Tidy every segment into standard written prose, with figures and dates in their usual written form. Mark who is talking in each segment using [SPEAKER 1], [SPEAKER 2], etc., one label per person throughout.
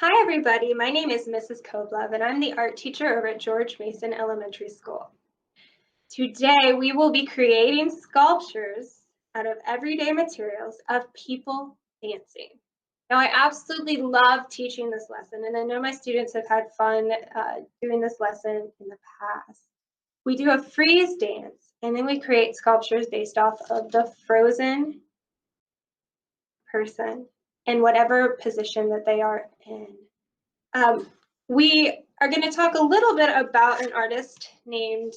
[SPEAKER 1] Hi everybody, my name is Mrs. Kovlev and I'm the art teacher over at George Mason Elementary School. Today we will be creating sculptures out of everyday materials of people dancing. Now I absolutely love teaching this lesson and I know my students have had fun doing this lesson in the past. We do a freeze dance and then we create sculptures based off of the frozen person in whatever position that they are in. We are going to talk a little bit about an artist named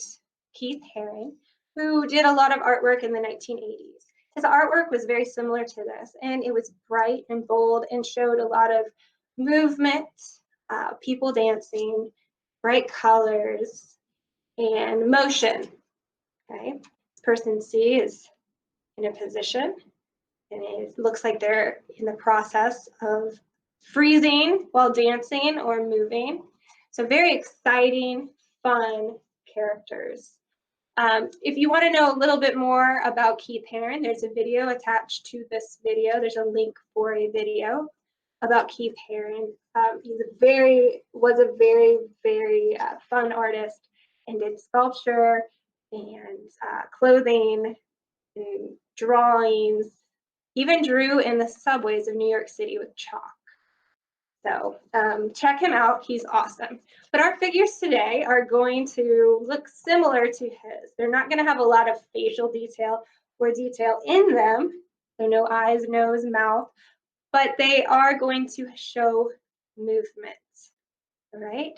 [SPEAKER 1] Keith Haring, who did a lot of artwork in the 1980s. His artwork was very similar to this, and it was bright and bold and showed a lot of movement, people dancing, bright colors, and motion. Okay, this person C is in a position, and it looks like they're in the process of freezing while dancing or moving. So very exciting, fun characters. If you want to know a little bit more about Keith Haring, there's a video attached to this video. There's a link for a video about Keith Haring. He was a very fun artist and did sculpture and clothing and drawings, even drew in the subways of New York City with chalk. So check him out, he's awesome. But our figures today are going to look similar to his. They're not going to have a lot of facial detail or detail in them. So no eyes, nose, mouth, but they are going to show movement, all right?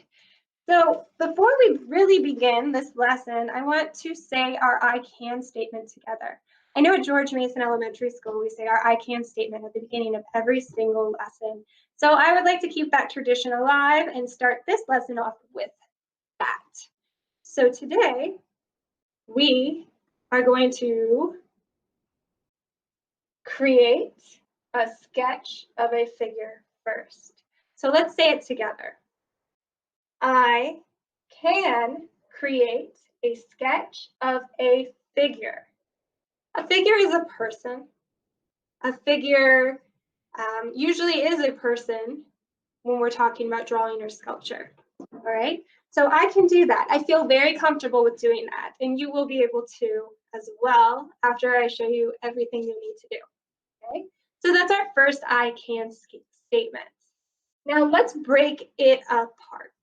[SPEAKER 1] So before we really begin this lesson, I want to say our I can statement together. I know at George Mason Elementary School, we say our I can statement at the beginning of every single lesson. So I would like to keep that tradition alive and start this lesson off with that. So today, we are going to create a sketch of a figure first. So let's say it together. I can create a sketch of a figure. A figure is a person. A figure usually is a person when we're talking about drawing or sculpture. All right, so I can do that. I feel very comfortable with doing that, and you will be able to as well after I show you everything you need to do. Okay, so that's our first I can statement. Now let's break it apart.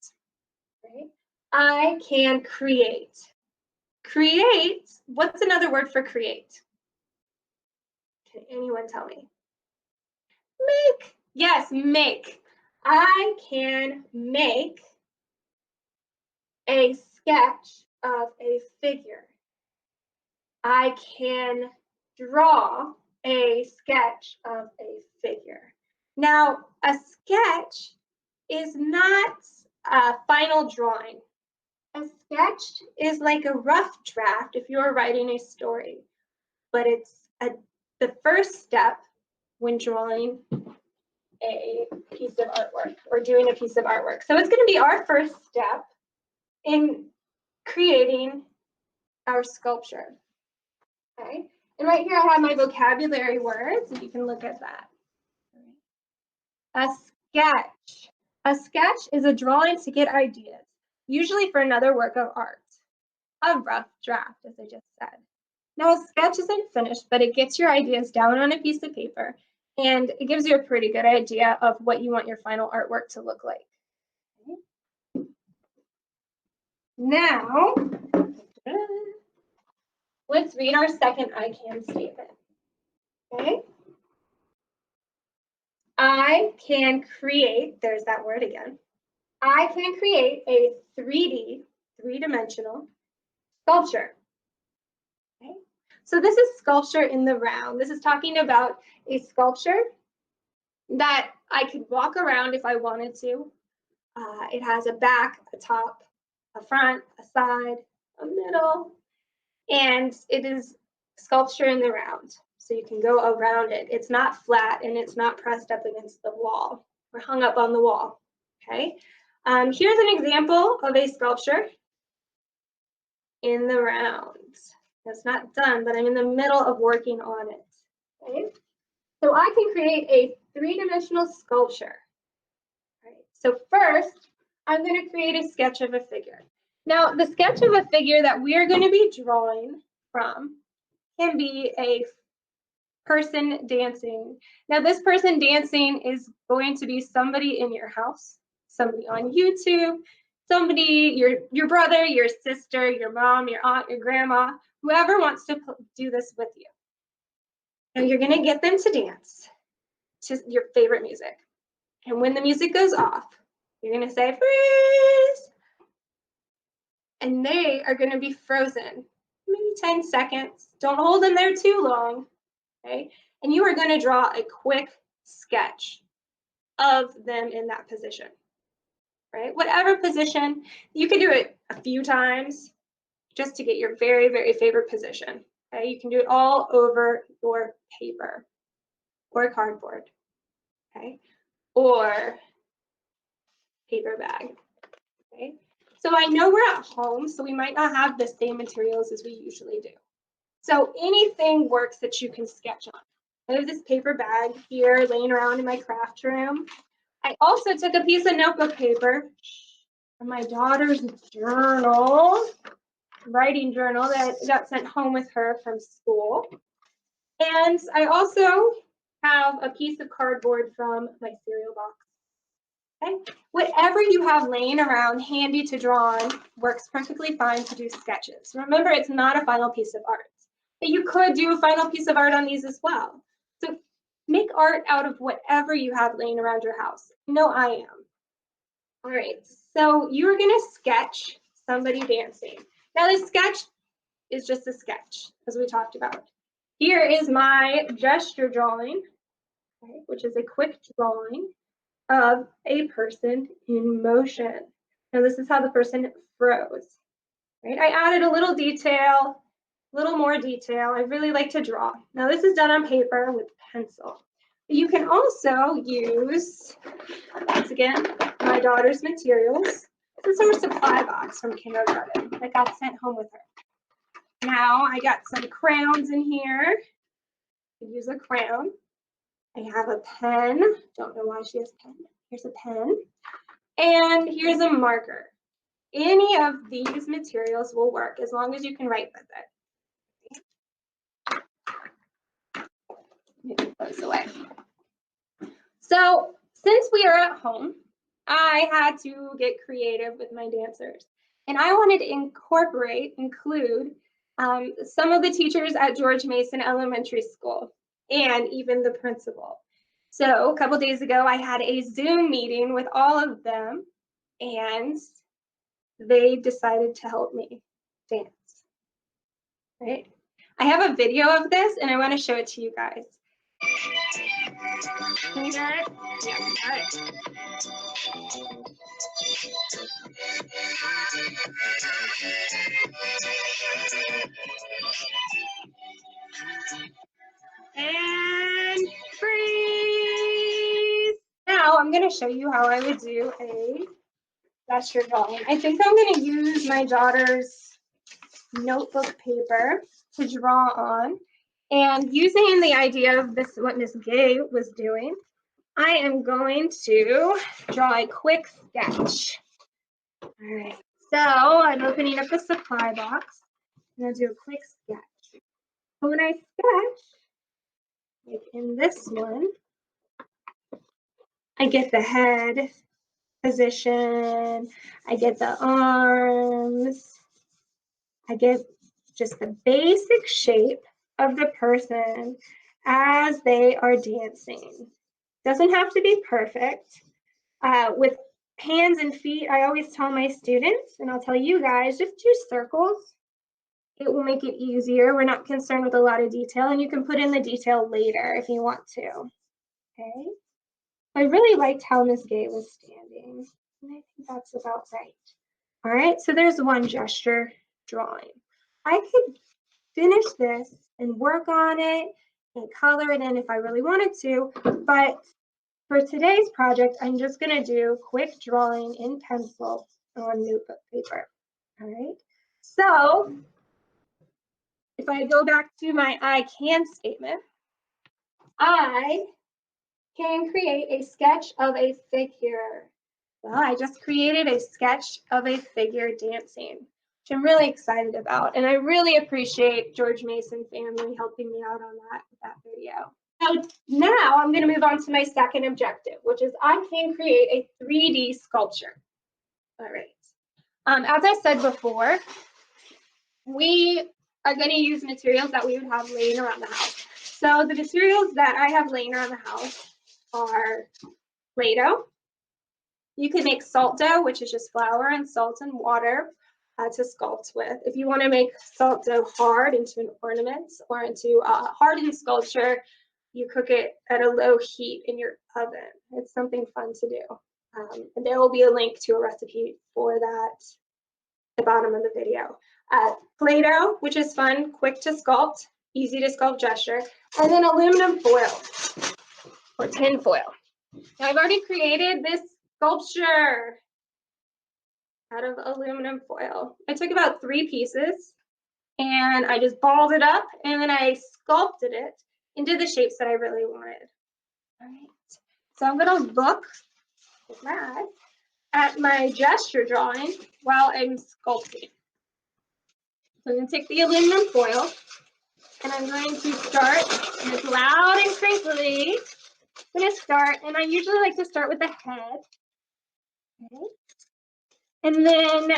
[SPEAKER 1] Right? I can create. Create, what's another word for create? Can anyone tell me? Make. Yes, make. I can make a sketch of a figure. I can draw a sketch of a figure. Now, a sketch is not a final drawing. A sketch is like a rough draft if you're writing a story, but it's the first step when drawing a piece of artwork or doing a piece of artwork. So it's going to be our first step in creating our sculpture. Okay, and right here I have my vocabulary words, and you can look at that. A sketch. A sketch is a drawing to get ideas, usually for another work of art. A rough draft, as I just said. Now, a sketch isn't finished, but it gets your ideas down on a piece of paper, and it gives you a pretty good idea of what you want your final artwork to look like. Okay. Now, let's read our second I can statement. Okay. I can create, there's that word again. I can create a 3D, three-dimensional sculpture. Okay. So this is sculpture in the round. This is talking about a sculpture that I could walk around if I wanted to. It has a back, a top, a front, a side, a middle, and it is sculpture in the round. So you can go around it. It's not flat and it's not pressed up against the wall or hung up on the wall. Okay. Here's an example of a sculpture in the round. It's not done, but I'm in the middle of working on it. Okay. So I can create a three-dimensional sculpture. Right. So first, I'm going to create a sketch of a figure. Now, the sketch of a figure that we're going to be drawing from can be a person dancing. Now, this person dancing is going to be somebody in your house, somebody on YouTube, somebody, your brother, your sister, your mom, your aunt, your grandma, whoever wants to do this with you. Now, you're going to get them to dance to your favorite music. And when the music goes off, you're going to say, freeze! And they are going to be frozen, maybe 10 seconds. Don't hold them there too long, okay? And you are going to draw a quick sketch of them in that position, right? Whatever position, you can do it a few times just to get your very, very favorite position, okay? You can do it all over your paper or cardboard, okay? Or paper bag, okay? So I know we're at home, so we might not have the same materials as we usually do. So anything works that you can sketch on. I have this paper bag here laying around in my craft room. I also took a piece of notebook paper from my daughter's journal, writing journal that got sent home with her from school. And I also have a piece of cardboard from my cereal box. Okay. Whatever you have laying around handy to draw on works perfectly fine to do sketches. Remember, it's not a final piece of art, but you could do a final piece of art on these as well. So make art out of whatever you have laying around your house. No, I am. All right, so you're gonna sketch somebody dancing. Now this sketch is just a sketch, as we talked about. Here is my gesture drawing, okay, which is a quick drawing of a person in motion. Now this is how the person froze, right? I added a little detail, a little more detail. I really like to draw. Now this is done on paper with pencil. You can also use, once again, my daughter's materials. This is her supply box from kindergarten that got sent home with her. Now I got some crayons in here. I use a crayon. I have a pen. Don't know why she has a pen. Here's a pen. And here's a marker. Any of these materials will work as long as you can write with it. Move those away. So since we are at home, I had to get creative with my dancers. And I wanted to include some of the teachers at George Mason Elementary School and even the principal. So a couple days ago, I had a Zoom meeting with all of them, and they decided to help me dance, right? I have a video of this, and I want to show it to you guys. Can you hear it? Yeah, all right. And freeze! Now I'm going to show you how I would do a gesture drawing. I think I'm going to use my daughter's notebook paper to draw on. And using the idea of this, what Miss Gay was doing, I am going to draw a quick sketch. All right, so I'm opening up the supply box. I'm going to do a quick sketch. So when I sketch, like in this one, I get the head position, I get the arms, I get just the basic shape of the person as they are dancing. Doesn't have to be perfect. With hands and feet, I always tell my students, and I'll tell you guys, just do circles. It will make it easier. We're not concerned with a lot of detail, and you can put in the detail later if you want to. Okay. I really liked how Miss Gay was standing, and I think that's about right. All right, so there's one gesture drawing. I could finish this and work on it and color it in if I really wanted to, but for today's project, I'm just going to do quick drawing in pencil on notebook paper. All right, so if I go back to my I can statement, I can create a sketch of a figure. Well, I just created a sketch of a figure dancing, which I'm really excited about. And I really appreciate George Mason family helping me out on that video. Now I'm going to move on to my second objective, which is I can create a 3D sculpture. All right. As I said before, we are going to use materials that we would have laying around the house. So the materials that I have laying around the house are Play-Doh. You can make salt dough, which is just flour and salt and water to sculpt with. If you want to make salt dough hard into an ornament or into a hardened sculpture, you cook it at a low heat in your oven. It's something fun to do. And there will be a link to a recipe for that at the bottom of the video. Play-Doh, which is fun, quick to sculpt, easy to sculpt gesture, and then aluminum foil or tin foil. Now I've already created this sculpture out of aluminum foil. I took about 3 pieces and I just balled it up and then I sculpted it into the shapes that I really wanted. All right, so I'm gonna look with my eyes at my gesture drawing while I'm sculpting. So I'm gonna take the aluminum foil and I'm going to start, and it's loud and crinkly. I'm gonna start, and I usually like to start with the head. Okay. And then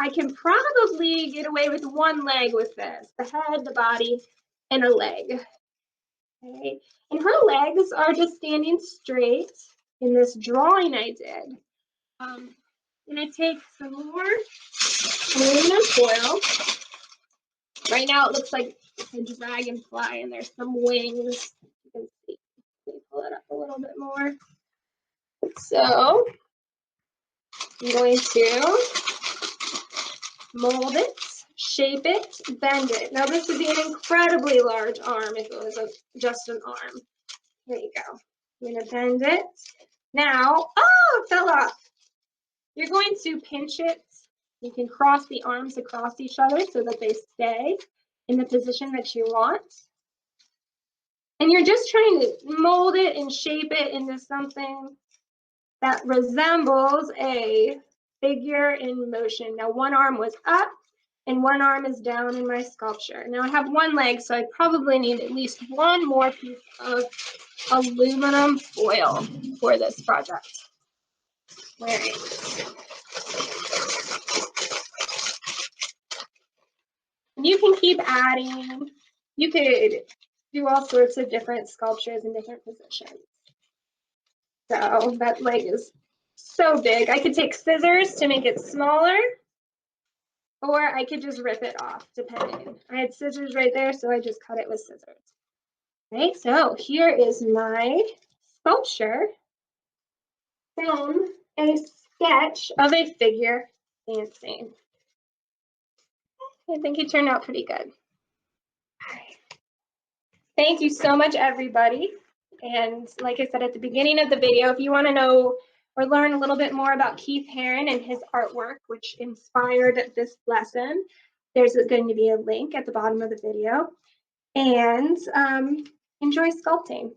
[SPEAKER 1] I can probably get away with one leg with this, the head, the body, and a leg. Okay. And her legs are just standing straight in this drawing I did. I'm gonna take some more aluminum foil. Right now it looks like a dragonfly and there's some wings. You can see. Let me pull it up a little bit more. So I'm going to mold it, shape it, bend it. Now this would be an incredibly large arm if it was just an arm. There you go. I'm going to bend it. Now, oh, it fell off. You're going to pinch it. You can cross the arms across each other so that they stay in the position that you want. And you're just trying to mold it and shape it into something that resembles a figure in motion. Now one arm was up and one arm is down in my sculpture. Now I have one leg, so I probably need at least one more piece of aluminum foil for this project. All right. And you can keep adding. You could do all sorts of different sculptures in different positions. So that leg is so big. I could take scissors to make it smaller, or I could just rip it off, depending. I had scissors right there, so I just cut it with scissors. Okay, so here is my sculpture from a sketch of a figure dancing. I think it turned out pretty good. Thank you so much, everybody. And like I said at the beginning of the video, if you want to know or learn a little bit more about Keith Haring and his artwork, which inspired this lesson, there's going to be a link at the bottom of the video. And enjoy sculpting.